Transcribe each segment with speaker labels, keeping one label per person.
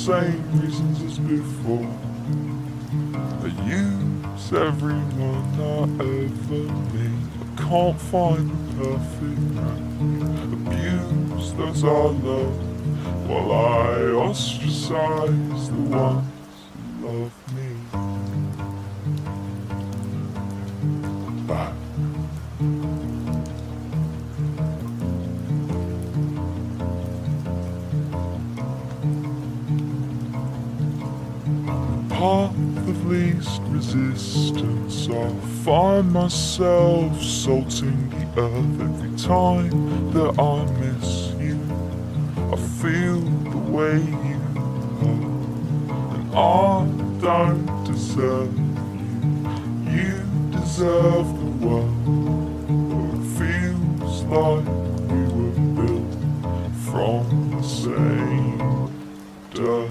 Speaker 1: same reasons as before. I use everyone I ever meet. I can't find the perfect match. Abuse those I love while I ostracize the ones who love me back. Path of least resistance, I find myself salting the earth every time that I miss you. I feel the way you hurt, and I don't deserve you. You deserve the world. Oh, it feels like we were built from the same dirt.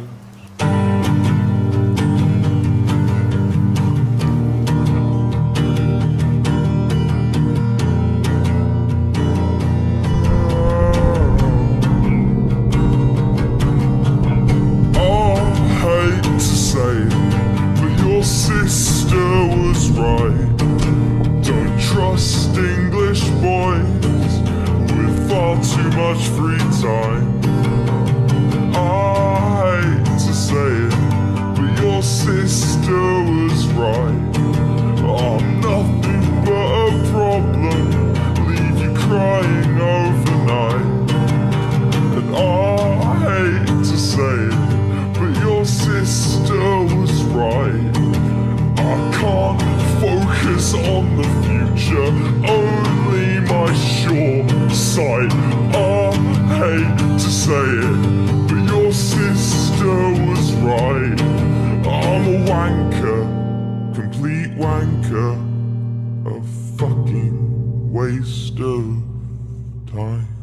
Speaker 1: Sister was right. Don't trust English boys with far too much free time. I hate to say it, but your sister was right. I'm nothing but a problem, leave you crying overnight. And I hate to say it, but your sister was right. I can't focus on the future, only my short sight. I hate to say it, but your sister was right. I'm a wanker, complete wanker, a fucking waste of time.